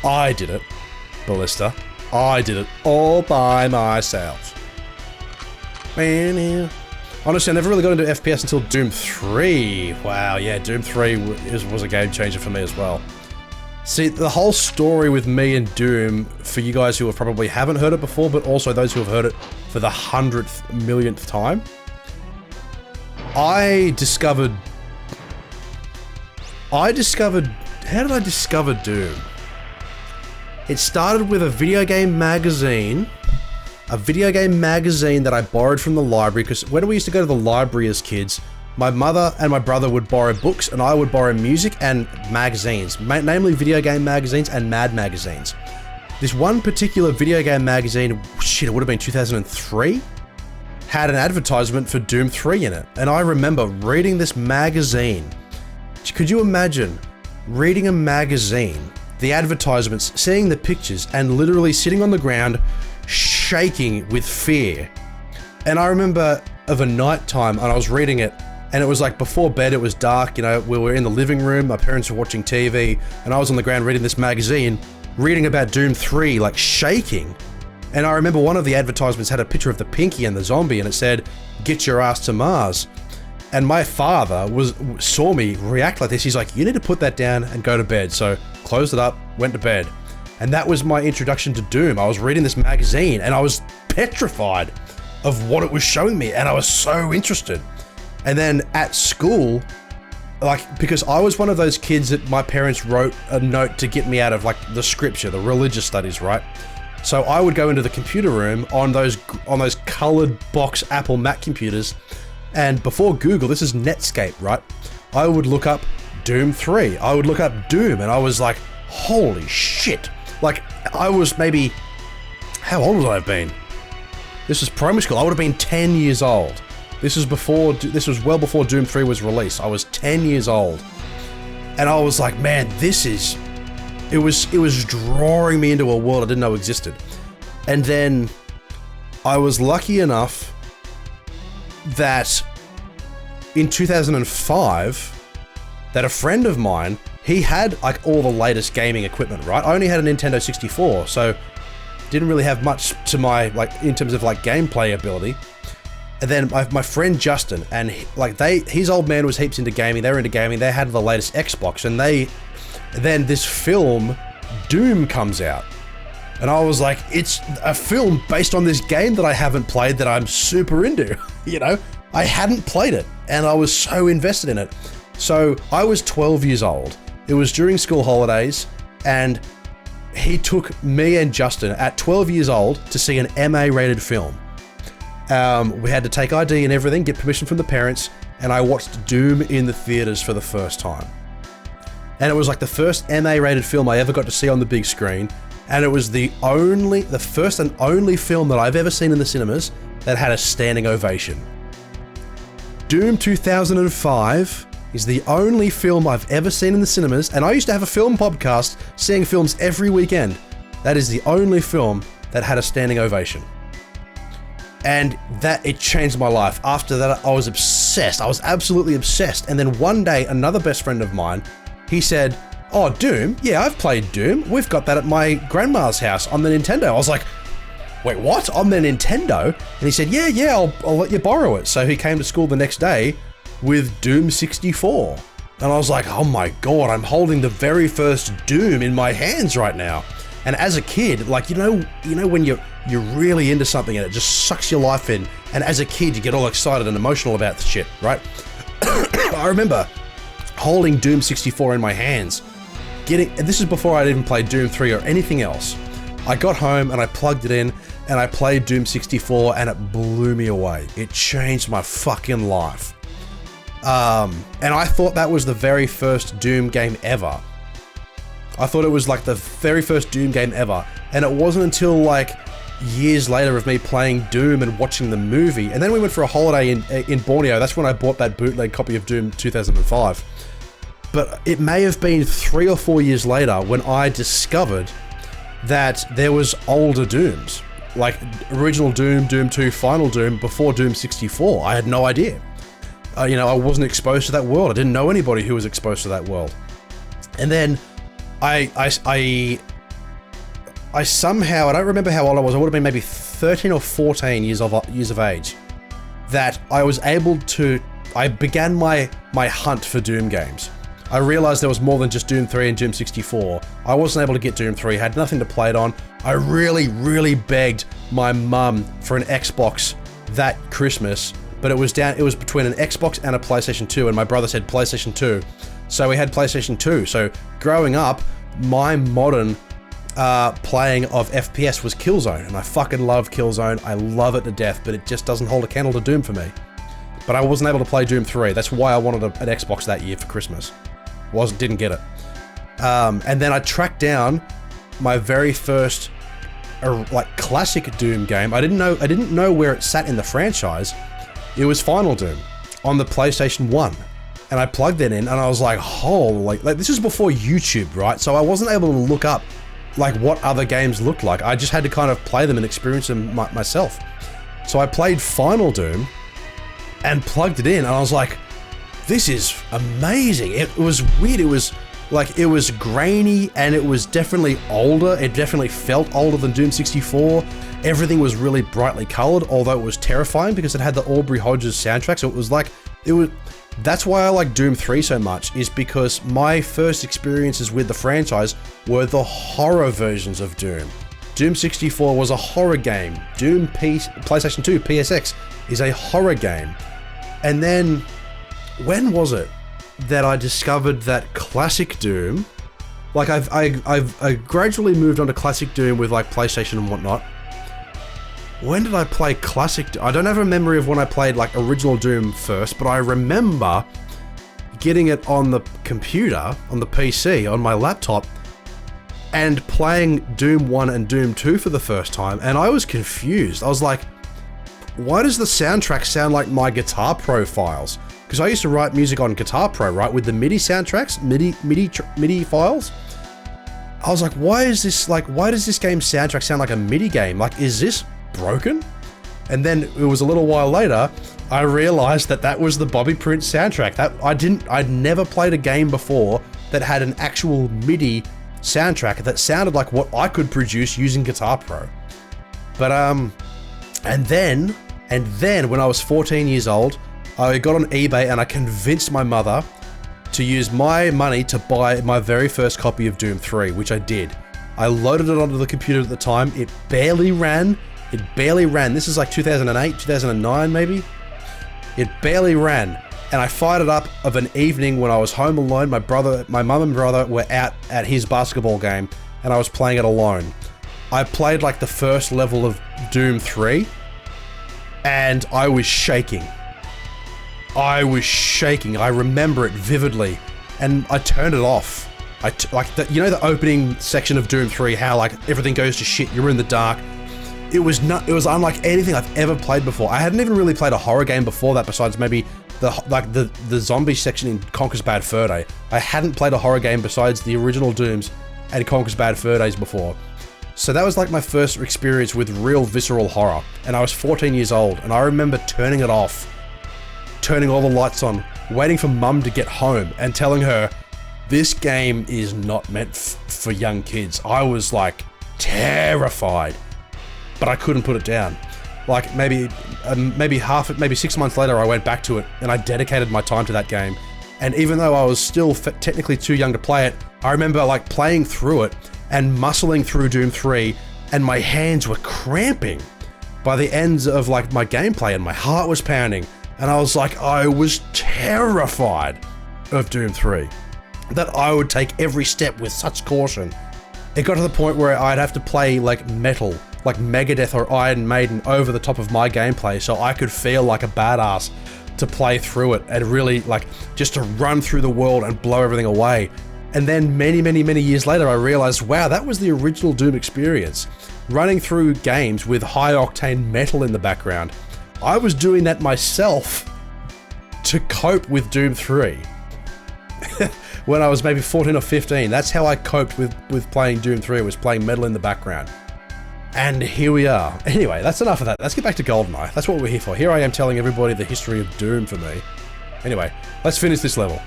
I did it, Ballista. I did it all by myself. Honestly, I never really got into FPS until Doom 3. Wow, yeah, Doom 3 was a game changer for me as well. See, the whole story with me and Doom, for you guys who probably haven't heard it before, but also those who have heard it for the 100th millionth time, I discovered... how did I discover Doom? It started with a video game magazine that I borrowed from the library, because when we used to go to the library as kids, my mother and my brother would borrow books and I would borrow music and magazines, namely video game magazines and Mad magazines. This one particular video game magazine, shit, it would have been 2003, had an advertisement for Doom 3 in it. And I remember reading this magazine. Could you imagine reading a magazine, the advertisements, seeing the pictures, and literally sitting on the ground shaking with fear? And I remember of a night time and I was reading it, and it was like before bed, it was dark, you know, we were in the living room, my parents were watching TV, and I was on the ground reading this magazine, reading about Doom 3, like shaking. And I remember one of the advertisements had a picture of the Pinky and the zombie, and it said, "Get your ass to Mars." And my father saw me react like this. He's like, "You need to put that down and go to bed." So closed it up, went to bed. And that was my introduction to Doom. I was reading this magazine and I was petrified of what it was showing me, and I was so interested. And then at school, like, because I was one of those kids that my parents wrote a note to get me out of like the scripture, the religious studies, right? So I would go into the computer room on those colored box Apple Mac computers, and before Google, this is Netscape, right? I would look up Doom 3. I would look up Doom, and I was like, holy shit. Like, I was maybe, how old would I have been? This was primary school. I would have been 10 years old. This was well before Doom 3 was released. I was 10 years old. And I was like, man, it was drawing me into a world I didn't know existed. And then I was lucky enough that in 2005, that a friend of mine, he had like all the latest gaming equipment, right? I only had a Nintendo 64, so didn't really have much to my, like, in terms of like gameplay ability. And then my friend Justin, and his old man was heaps into gaming. They were into gaming. They had the latest Xbox, and then this film Doom comes out, and I was like, it's a film based on this game that I haven't played that I'm super into. You know, I hadn't played it, and I was so invested in it. So I was 12 years old. It was during school holidays, and he took me and Justin at 12 years old to see an MA-rated film. We had to take ID and everything, get permission from the parents, and I watched Doom in the theaters for the first time. And it was like the first MA-rated film I ever got to see on the big screen, and it was the first and only film that I've ever seen in the cinemas that had a standing ovation. Doom 2005 is the only film I've ever seen in the cinemas, and I used to have a film podcast seeing films every weekend. That is the only film that had a standing ovation. And it changed my life. After that, I was obsessed. I was absolutely obsessed. And then one day, another best friend of mine, he said, "Oh, Doom? Yeah, I've played Doom. We've got that at my grandma's house on the Nintendo." I was like, "Wait, what? On the Nintendo?" And he said, yeah, I'll let you borrow it. So he came to school the next day with Doom 64. And I was like, oh my God, I'm holding the very first Doom in my hands right now. And as a kid, like, you know when you're really into something and it just sucks your life in, and as a kid you get all excited and emotional about the shit, right? I remember holding Doom 64 in my hands, and this is before I'd even played Doom 3 or anything else. I got home and I plugged it in and I played Doom 64, and it blew me away. It changed my fucking life. And I thought that was the very first Doom game ever. I thought it was like the very first Doom game ever, and it wasn't until like years later of me playing Doom and watching the movie, and then we went for a holiday in Borneo. That's when I bought that bootleg copy of Doom 2005. But it may have been 3 or 4 years later when I discovered that there was older Dooms, like original Doom, Doom 2, Final Doom, before Doom 64. I had no idea. I wasn't exposed to that world. I didn't know anybody who was exposed to that world. And then I I somehow, I don't remember how old I was, I would have been maybe 13 or 14 years of age, that I was able to, I began my hunt for Doom games. I realized there was more than just Doom 3 and Doom 64. I wasn't able to get Doom 3, had nothing to play it on. I really begged my mum for an Xbox that Christmas, but it was between an Xbox and a PlayStation 2, and my brother said PlayStation 2. So we had PlayStation 2. So growing up, my modern playing of FPS was Killzone, and I fucking love Killzone. I love it to death, but it just doesn't hold a candle to Doom for me. But I wasn't able to play Doom 3. That's why I wanted an Xbox that year for Christmas. Didn't get it. And then I tracked down my very first like classic Doom game. I didn't know where it sat in the franchise. It was Final Doom on the PlayStation 1. And I plugged it in and I was like, holy, like this is before YouTube, right? So I wasn't able to look up like what other games looked like. I just had to kind of play them and experience them myself. So I played Final Doom and plugged it in and I was like, this is amazing. It was weird. It was grainy and it was definitely older. It definitely felt older than Doom 64. Everything was really brightly colored, although it was terrifying because it had the Aubrey Hodges soundtrack. So that's why I like Doom 3 so much, is because my first experiences with the franchise were the horror versions of Doom. Doom 64 was a horror game. Doom PlayStation 2 PSX is a horror game. And then, when was it that I discovered that classic Doom, like I gradually moved on to classic Doom with like PlayStation and whatnot. When did I play classic Doom? I don't have a memory of when I played like original Doom first, but I remember getting it on the computer, on the PC, on my laptop, and playing Doom 1 and Doom 2 for the first time, and I was confused. I was like, why does the soundtrack sound like my Guitar Pro files? Because I used to write music on Guitar Pro, right, with the MIDI soundtracks, MIDI files. I was like, why does this game's soundtrack sound like a MIDI game? Like, is this broken? And then it was a little while later, I realized that was the Bobby Prince soundtrack. I'd never played a game before that had an actual MIDI soundtrack that sounded like what I could produce using Guitar Pro. But and then when I was 14 years old, I got on eBay and I convinced my mother to use my money to buy my very first copy of Doom 3, which I did. I loaded it onto the computer at the time. It barely ran. This is like 2008, 2009 maybe. It barely ran. And I fired it up of an evening when I was home alone. My mum and brother were out at his basketball game and I was playing it alone. I played like the first level of Doom 3 and I was shaking. I remember it vividly and I turned it off. You know the opening section of Doom 3, how like everything goes to shit, you're in the dark. It was unlike anything I've ever played before. I hadn't even really played a horror game before that, besides maybe the zombie section in Conker's Bad Fur Day. I hadn't played a horror game besides the original Dooms and Conker's Bad Fur Days before. So that was like my first experience with real visceral horror, and I was 14 years old, and I remember turning it off, turning all the lights on, waiting for mum to get home and telling her, this game is not meant for young kids. I was like terrified. But I couldn't put it down. Like maybe 6 months later, I went back to it and I dedicated my time to that game. And even though I was still technically too young to play it, I remember like playing through it and muscling through Doom 3, and my hands were cramping by the ends of like my gameplay, and my heart was pounding. And I was like, I was terrified of Doom 3, that I would take every step with such caution. It got to the point where I'd have to play like metal, like Megadeth or Iron Maiden, over the top of my gameplay so I could feel like a badass to play through it and really like just to run through the world and blow everything away. And then many years later, I realized, wow, that was the original Doom experience. Running through games with high octane metal in the background. I was doing that myself to cope with Doom 3. When I was maybe 14 or 15, that's how I coped with playing Doom 3, was playing metal in the background. And here we are. Anyway, that's enough of that. Let's get back to GoldenEye. That's what we're here for. Here I am telling everybody the history of Doom for me. Anyway, let's finish this level.